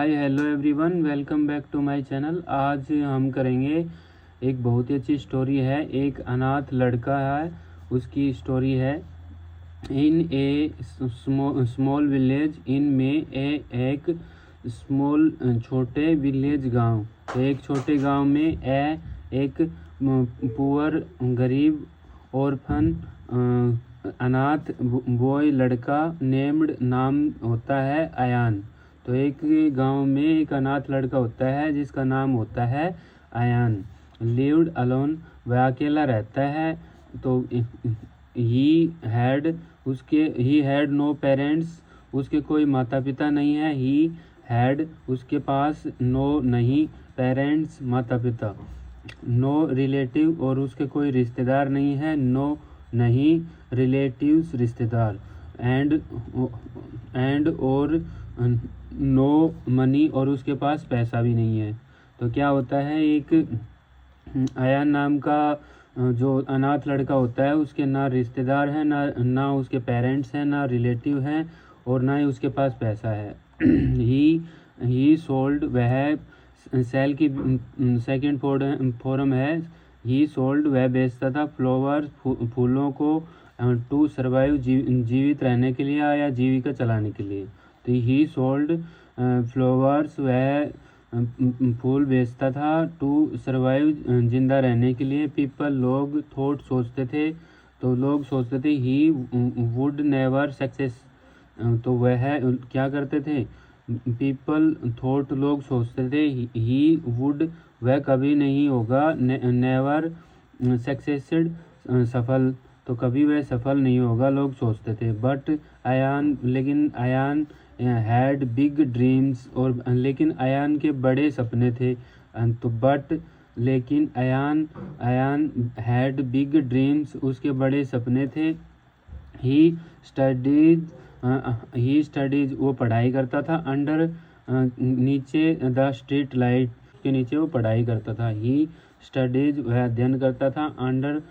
Hi hello everyone, welcome back to my channel. आज हम करेंगे एक बहुत ही अच्छी स्टोरी है। एक अनाथ लड़का है, उसकी स्टोरी है। इन ए स्मॉल विलेज इन में एक स्मॉल छोटे विलेज गांव। एक छोटे गांव में एक पुअर गरीब ऑर्फन अनाथ बॉय लड़का नेम्ड नाम होता है अयान। तो एक गांव में एक अनाथ लड़का होता है जिसका नाम होता है अयान। लिव्ड अलोन, वह अकेला रहता है। तो ही हैड नो पेरेंट्स, उसके कोई माता पिता नहीं है। ही हैड, उसके पास नो नहीं, पेरेंट्स माता पिता। नो रिलेटिव, और उसके कोई रिश्तेदार नहीं है। नो नहीं, रिलेटिव्स रिश्तेदार। एंड और नो मनी, और उसके पास पैसा भी नहीं है। तो क्या होता है, एक अयान नाम का जो अनाथ लड़का होता है, उसके ना रिश्तेदार हैं, ना उसके पेरेंट्स हैं, ना रिलेटिव हैं, और ना ही उसके पास पैसा है। ही सोल्ड, वह सेल की सेकंड फॉर्म है। ही सोल्ड, वह बेचता था फ्लावर्स, फूलों को, टू सर्वाइव, जीवित रहने के लिए या जीविका चलाने के लिए। तो ही सोल्ड फ्लावर्स, वह फूल बेचता था। टू सर्वाइव, जिंदा रहने के लिए। पीपल, लोग। थॉट, सोचते थे। तो लोग सोचते थे ही वुड नेवर सक्सेस, तो वह क्या करते थे। पीपल थॉट, लोग सोचते थे। ही वुड, वह कभी नहीं होगा। नेवर सक्सेसड, सफल, तो कभी वह सफल नहीं होगा, लोग सोचते थे। बट अयान, लेकिन अयान हैड बिग ड्रीम्स, और लेकिन अयान के बड़े सपने थे। तो लेकिन अयान हैड बिग ड्रीम्स, उसके बड़े सपने थे। ही स्टडीज, वो पढ़ाई करता था। अंडर, नीचे, द स्ट्रीट लाइट के नीचे वो पढ़ाई करता था। ही स्टडीज, वह अध्ययन करता था। अंडर,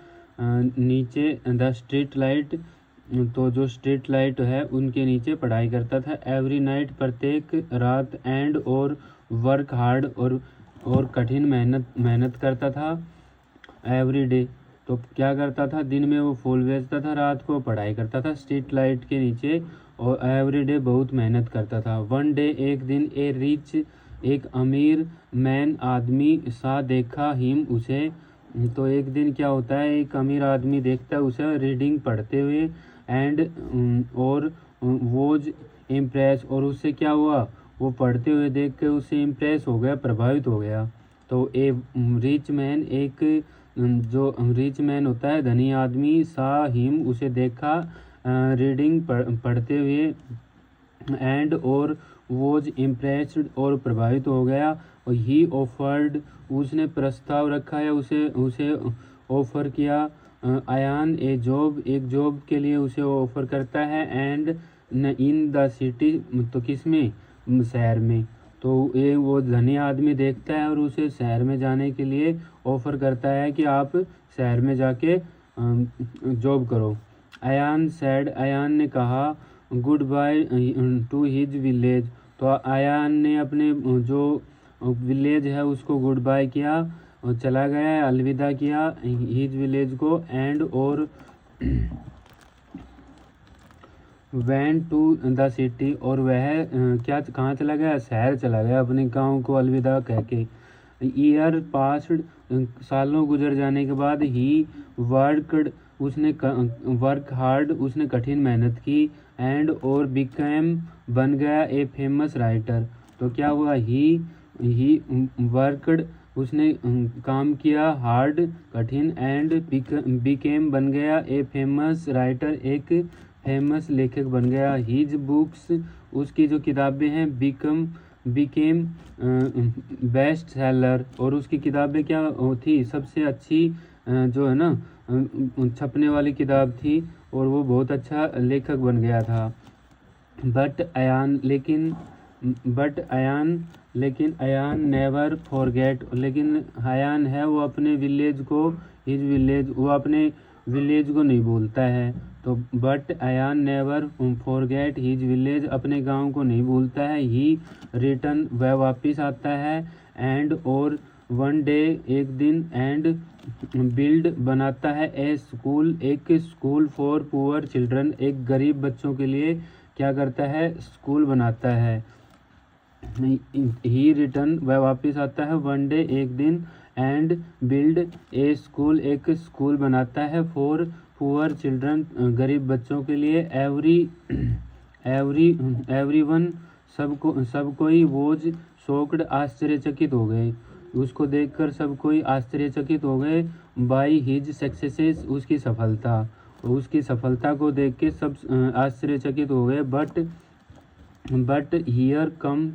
नीचे, द स्ट्रीट लाइट, तो जो स्ट्रीट लाइट है उनके नीचे पढ़ाई करता था। एवरी नाइट, प्रत्येक रात। एंड और वर्क हार्ड, और कठिन मेहनत करता था। एवरी डे, तो क्या करता था, दिन में वो फूल बेचता था, रात को पढ़ाई करता था स्ट्रीट लाइट के नीचे, और एवरी डे बहुत मेहनत करता था। वन डे, एक दिन, ए रिच, एक अमीर मैन, आदमी, सा, देखा, हिम, उसे। तो एक दिन क्या होता है, एक अमीर आदमी देखता है उसे रीडिंग पढ़ते हुए। एंड और वोज इम्प्रेस, और उससे क्या हुआ, वो पढ़ते हुए देख के उससे इम्प्रेस हो गया, प्रभावित हो गया। तो ए रिच मैन, एक जो रिच मैन होता है, धनी आदमी, सा हिम, उसे देखा, रीडिंग पढ़ते हुए। एंड और वॉज इम्प्रेस्ड, और प्रभावित हो गया। और ही ऑफर्ड, उसने प्रस्ताव रखा है, उसे ऑफर किया। अयान ए जॉब, एक जॉब के लिए उसे ऑफर करता है। एंड इन द सिटी, तो किस में, शहर में। तो ये वो धनी आदमी देखता है और उसे शहर में जाने के लिए ऑफर करता है कि आप शहर में जाके जॉब करो। अयान ने कहा good by two his village, तो अयान ने अपने जो विलेज है उसको गुड बाय किया, और चला गया, अलविदा किया हिज विलेज को। एंड और वेंट टू द सिटी, और वह क्या, कहाँ चला गया, शहर चला गया, अपने गांव को अलविदा कह के। ईयर पास्ड, सालों गुजर जाने के बाद। ही वर्कड, उसने वर्क हार्ड, उसने कठिन मेहनत की। एंड और बिकेम, बन गया, ए फेमस राइटर। तो क्या हुआ, ही वर्कड, उसने काम किया, हार्ड, कठिन। एंड बिकेम, बन गया, ए फेमस राइटर, एक फेमस लेखक बन गया। हीज बुक्स, उसकी जो किताबें हैं, बिकेम बेस्ट सेलर, और उसकी किताबें क्या थी, सबसे अच्छी जो है ना छपने वाली किताब थी, और वो बहुत अच्छा लेखक बन गया था। बट अयान नेवर फॉरगेट, लेकिन अयान है वो अपने विलेज को, हिज विलेज, वो अपने विलेज को नहीं भूलता है। तो but Ayaan never forget his village, अपने गांव को नहीं भूलता है। ही रिटर्न, वह वापस आता है। एंड और वन डे, एक दिन। एंड बिल्ड, बनाता है। ए स्कूल, एक स्कूल फॉर पुअर चिल्ड्रन, एक गरीब बच्चों के लिए क्या करता है, स्कूल बनाता है। ही रिटर्न, वह वापस आता है। वन डे, एक दिन। एंड बिल्ड ए स्कूल, एक स्कूल बनाता है। फॉर पुअर चिल्ड्रन, गरीब बच्चों के लिए। एवरी वन, सब कोई वोज शॉक्ड, आश्चर्यचकित हो गए। उसको देखकर सब कोई आश्चर्यचकित हो गए। बाई हिज सक्सेसेस, उसकी सफलता को देख के सब आश्चर्यचकित हो गए। बट हियर कम,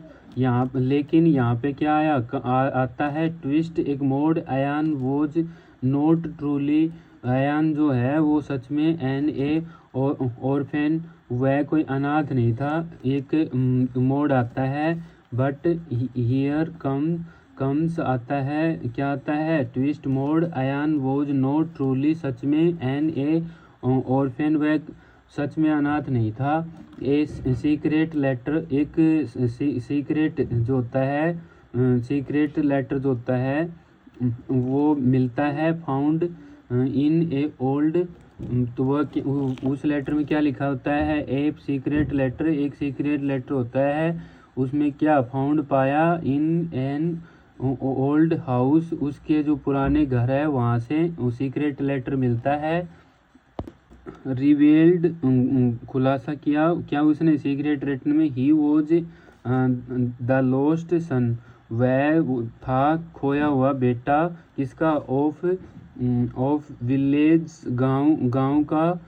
लेकिन यहाँ पे क्या आता है ट्विस्ट, एक मोड़। Ayaan was not truly, Ayaan जो है वो सच में एन ए ऑर्फेन, वह कोई अनाथ नहीं था। एक मोड़ आता है। बट हियर कम्स आता है, क्या आता है, ट्विस्ट, मोड़। अयान वोज नोट ट्रूली, सच में एन ए ऑर्फेन, वह सच में अनाथ नहीं था। ए सीक्रेट लेटर, एक सीक्रेट जो होता है, सीक्रेट लेटर जो होता है वो मिलता है। फाउंड इन ए ओल्ड, तो वह उस लेटर में क्या लिखा होता है, ए सीक्रेट लेटर, एक सीक्रेट लेटर होता है। उसमें क्या फाउंड, पाया। इन एन ओल्ड हाउस, उसके जो पुराने घर है वहाँ से वो सीक्रेट लेटर मिलता है। रिवेल्ड, खुलासा किया, क्या उसने सीक्रेट लेटर में। ही वॉज द लॉस्ट सन, वह था खोया हुआ बेटा, किसका, ऑफ विलेज, गांव का।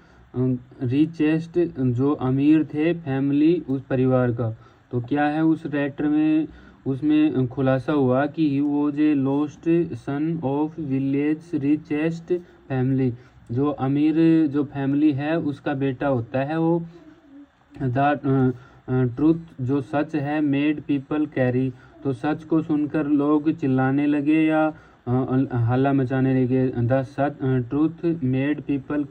रिचेस्ट, जो अमीर थे, फैमिली, उस परिवार का। तो क्या है उस लेटर में, उसमें खुलासा हुआ कि he was a lost son of village richest family, जो अमीर जो फैमिली है उसका बेटा होता है वो। द ट्रूथ, जो सच है, मेड पीपल कैरी, तो सच को सुनकर लोग चिल्लाने लगे या हल्ला मचाने लगे। The truth made people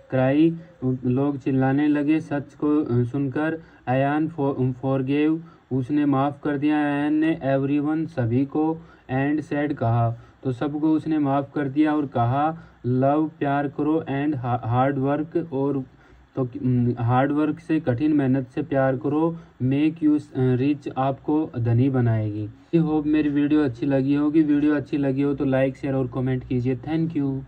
cry, लोग चिल्लाने लगे सच को सुनकर। अयान फॉरगेव, उसने माफ़ कर दिया। अयान ने एवरीवन, सभी को। एंड सेड, कहा, तो सबको उसने माफ़ कर दिया और कहा। लव, प्यार करो। एंड हार्ड वर्क, और तो हार्ड वर्क से, कठिन मेहनत से प्यार करो। मेक यू रिच, आपको धनी बनाएगी। आई होप मेरी वीडियो अच्छी लगी होगी। वीडियो अच्छी लगी हो तो लाइक, शेयर और कमेंट कीजिए। Thank you.